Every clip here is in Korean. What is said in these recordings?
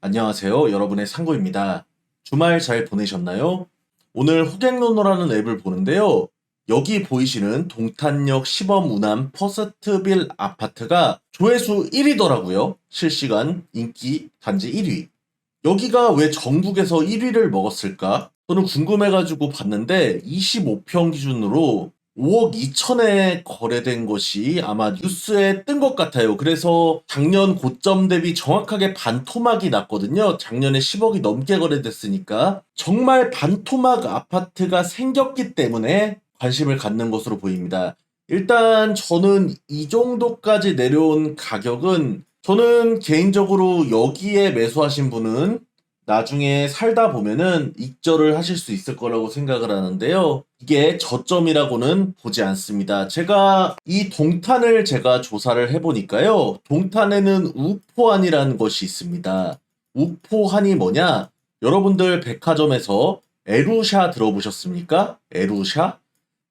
안녕하세요. 여러분의 상구입니다. 주말 잘 보내셨나요? 오늘 호갱노노라는 앱을 보는데요. 여기 보이시는 동탄역 시범 우남 퍼스트빌 아파트가 조회수 1위더라고요. 실시간 인기 단지 1위. 여기가 왜 전국에서 1위를 먹었을까? 저는 궁금해가지고 봤는데 25평 기준으로 5억 2천에 거래된 것이 아마 뉴스에 뜬 것 같아요. 그래서 작년 고점 대비 정확하게 반토막이 났거든요. 작년에 10억이 넘게 거래됐으니까. 정말 반토막 아파트가 생겼기 때문에 관심을 갖는 것으로 보입니다. 일단 저는 이 정도까지 내려온 가격은 저는 개인적으로 여기에 매수하신 분은 나중에 살다 보면은 익절을 하실 수 있을 거라고 생각을 하는데요. 이게 저점이라고는 보지 않습니다. 제가 이 동탄을 제가 조사를 해보니까요. 동탄에는 우포한이라는 것이 있습니다. 우포한이 뭐냐? 여러분들 백화점에서 에루샤 들어보셨습니까? 에루샤?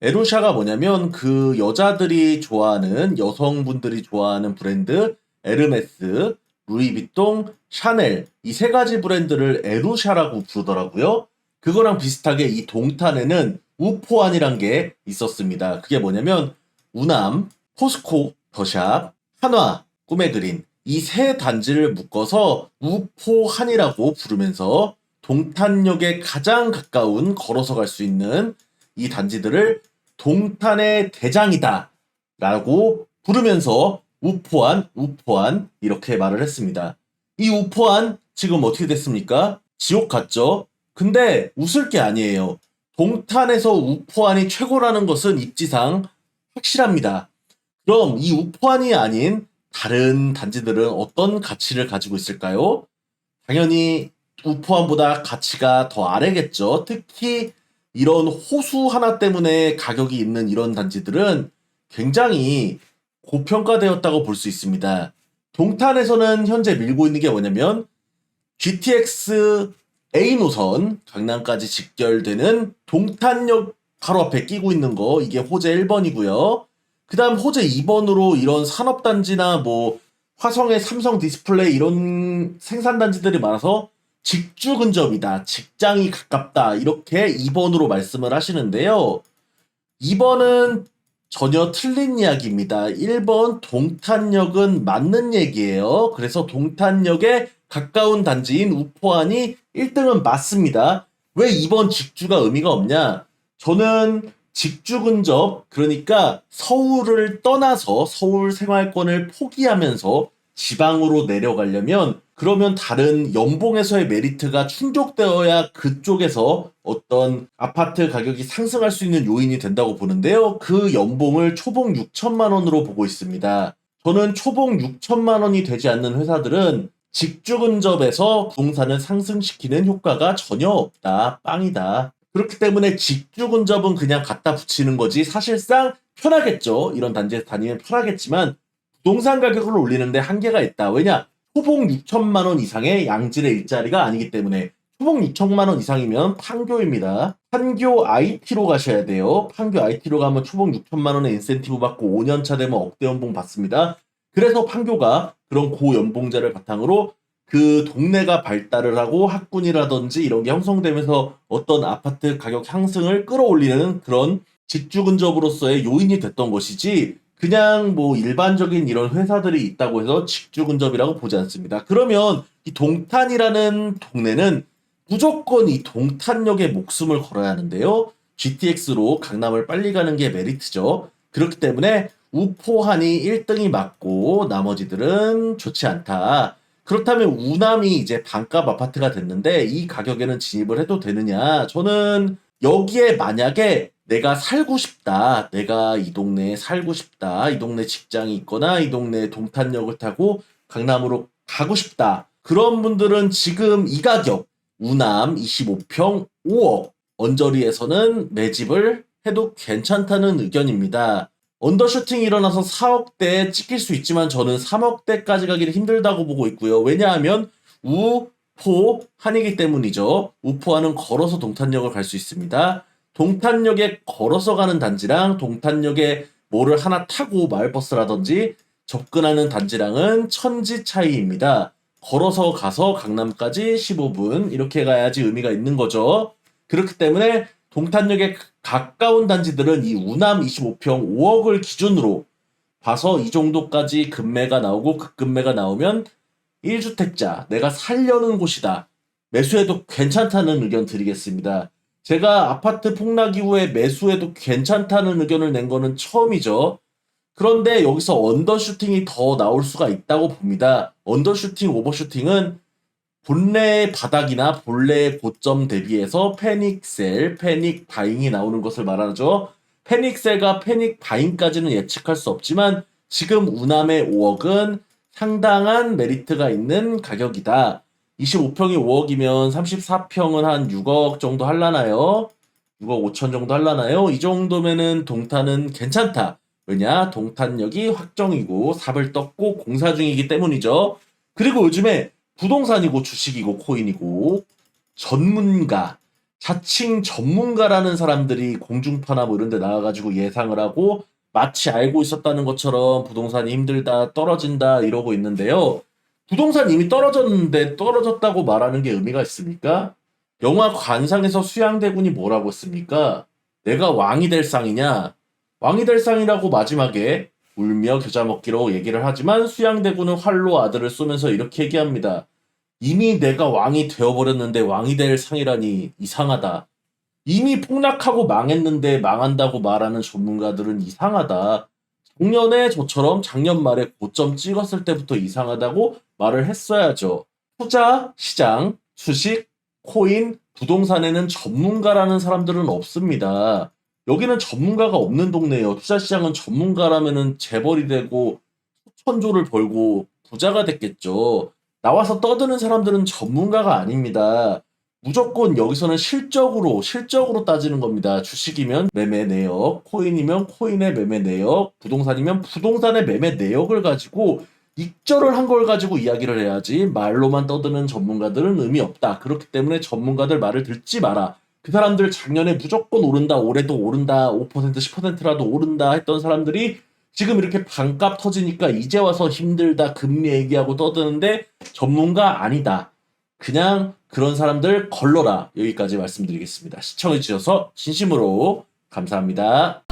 에루샤가 뭐냐면 그 여자들이 좋아하는 여성분들이 좋아하는 브랜드 에르메스, 루이비통, 샤넬 이 세 가지 브랜드를 에루샤라고 부르더라고요. 그거랑 비슷하게 이 동탄에는 우포안이란 게 있었습니다. 그게 뭐냐면 우남, 포스코, 더샵, 한화, 꿈의 그린 이 세 단지를 묶어서 우포한이라고 부르면서 동탄역에 가장 가까운 걸어서 갈 수 있는 이 단지들을 동탄의 대장이다 라고 부르면서 우포한, 우포한 이렇게 말을 했습니다. 이 우포한 지금 어떻게 됐습니까? 지옥 같죠? 근데 웃을 게 아니에요. 동탄에서 우포한이 최고라는 것은 입지상 확실합니다. 그럼 이 우포한이 아닌 다른 단지들은 어떤 가치를 가지고 있을까요? 당연히 우포한보다 가치가 더 아래겠죠. 특히 이런 호수 하나 때문에 가격이 있는 이런 단지들은 굉장히 고평가되었다고 볼 수 있습니다. 동탄에서는 현재 밀고 있는 게 뭐냐면 GTX A 노선 강남까지 직결되는 동탄역 바로 앞에 끼고 있는 거 이게 호재 1번이고요. 그 다음 호재 2번으로 이런 산업단지나 뭐 화성의 삼성 디스플레이 이런 생산단지들이 많아서 직주 근접이다. 직장이 가깝다. 이렇게 2번으로 말씀을 하시는데요. 2번은 전혀 틀린 이야기입니다. 1번 동탄역은 맞는 얘기예요. 그래서 동탄역에 가까운 단지인 우포안이 1등은 맞습니다. 왜 2번 직주가 의미가 없냐? 저는 직주 근접, 그러니까 서울을 떠나서 서울 생활권을 포기하면서 지방으로 내려가려면 그러면 다른 연봉에서의 메리트가 충족되어야 그쪽에서 어떤 아파트 가격이 상승할 수 있는 요인이 된다고 보는데요. 그 연봉을 초봉 6천만 원으로 보고 있습니다. 저는 초봉 6천만 원이 되지 않는 회사들은 직주 근접에서 부동산을 상승시키는 효과가 전혀 없다. 빵이다. 그렇기 때문에 직주 근접은 그냥 갖다 붙이는 거지 사실상 편하겠죠. 이런 단지에서 다니면 편하겠지만 부동산 가격을 올리는데 한계가 있다. 왜냐? 초봉 6천만 원 이상의 양질의 일자리가 아니기 때문에 초봉 6천만 원 이상이면 판교입니다. 판교 IT로 가셔야 돼요. 판교 IT로 가면 초봉 6천만 원의 인센티브 받고 5년 차 되면 억대 연봉 받습니다. 그래서 판교가 그런 고연봉자를 바탕으로 그 동네가 발달을 하고 학군이라든지 이런 게 형성되면서 어떤 아파트 가격 상승을 끌어올리는 그런 직주 근접으로서의 요인이 됐던 것이지 그냥 뭐 일반적인 이런 회사들이 있다고 해서 직주 근접이라고 보지 않습니다. 그러면 이 동탄이라는 동네는 무조건 이 동탄역에 목숨을 걸어야 하는데요. GTX로 강남을 빨리 가는 게 메리트죠. 그렇기 때문에 우포한이 1등이 맞고 나머지들은 좋지 않다. 그렇다면 우남이 이제 반값 아파트가 됐는데 이 가격에는 진입을 해도 되느냐? 저는 여기에 만약에 내가 살고 싶다. 내가 이 동네에 살고 싶다. 이 동네 직장이 있거나 이 동네 동탄역을 타고 강남으로 가고 싶다. 그런 분들은 지금 이 가격 우남 25평 5억 언저리에서는 매집을 해도 괜찮다는 의견입니다. 언더슈팅이 일어나서 4억대에 찍힐 수 있지만 저는 3억대까지 가기는 힘들다고 보고 있고요. 왜냐하면 우포한이기 때문이죠. 우포한은 걸어서 동탄역을 갈 수 있습니다. 동탄역에 걸어서 가는 단지랑 동탄역에 뭐를 하나 타고 마을버스라든지 접근하는 단지랑은 천지 차이입니다. 걸어서 가서 강남까지 15분 이렇게 가야지 의미가 있는 거죠. 그렇기 때문에 동탄역에 가까운 단지들은 이 우남 25평 5억을 기준으로 봐서 이 정도까지 급매가 나오고 급급매가 나오면 1주택자 내가 살려는 곳이다. 매수해도 괜찮다는 의견 드리겠습니다. 제가 아파트 폭락 이후에 매수해도 괜찮다는 의견을 낸 거는 처음이죠. 그런데 여기서 언더슈팅이 더 나올 수가 있다고 봅니다. 언더슈팅, 오버슈팅은 본래의 바닥이나 본래의 고점 대비해서 패닉셀, 패닉 바잉이 나오는 것을 말하죠. 패닉셀과 패닉 바잉까지는 예측할 수 없지만 지금 우남의 5억은 상당한 메리트가 있는 가격이다. 25평이 5억이면 34평은 한 6억 정도 할라나요? 6억 5천 정도 할라나요? 이 정도면은 동탄은 괜찮다. 왜냐? 동탄역이 확정이고 삽을 떴고 공사 중이기 때문이죠. 그리고 요즘에 부동산이고 주식이고 코인이고 전문가, 자칭 전문가라는 사람들이 공중파나 뭐 이런 데 나와가지고 예상을 하고 마치 알고 있었다는 것처럼 부동산이 힘들다, 떨어진다 이러고 있는데요. 부동산 이미 떨어졌는데 떨어졌다고 말하는 게 의미가 있습니까? 영화 관상에서 수양대군이 뭐라고 했습니까? 내가 왕이 될 상이냐? 왕이 될 상이라고 마지막에 울며 겨자 먹기로 얘기를 하지만 수양대군은 활로 아들을 쏘면서 이렇게 얘기합니다. 이미 내가 왕이 되어버렸는데 왕이 될 상이라니 이상하다. 이미 폭락하고 망했는데 망한다고 말하는 전문가들은 이상하다. 작년에 저처럼 작년 말에 고점 찍었을 때부터 이상하다고 말을 했어야죠. 투자, 시장, 주식, 코인, 부동산에는 전문가라는 사람들은 없습니다. 여기는 전문가가 없는 동네예요. 투자시장은 전문가라면은 재벌이 되고 수천조를 벌고 부자가 됐겠죠. 나와서 떠드는 사람들은 전문가가 아닙니다. 무조건 여기서는 실적으로 따지는 겁니다. 주식이면 매매 내역, 코인이면 코인의 매매 내역, 부동산이면 부동산의 매매 내역을 가지고 익절을 한 걸 가지고 이야기를 해야지 말로만 떠드는 전문가들은 의미 없다. 그렇기 때문에 전문가들 말을 듣지 마라. 그 사람들 작년에 무조건 오른다, 올해도 오른다, 5%, 10%라도 오른다 했던 사람들이 지금 이렇게 반값 터지니까 이제 와서 힘들다, 금리 얘기하고 떠드는데 전문가 아니다. 그냥 그런 사람들 걸러라. 여기까지 말씀드리겠습니다. 시청해주셔서 진심으로 감사합니다.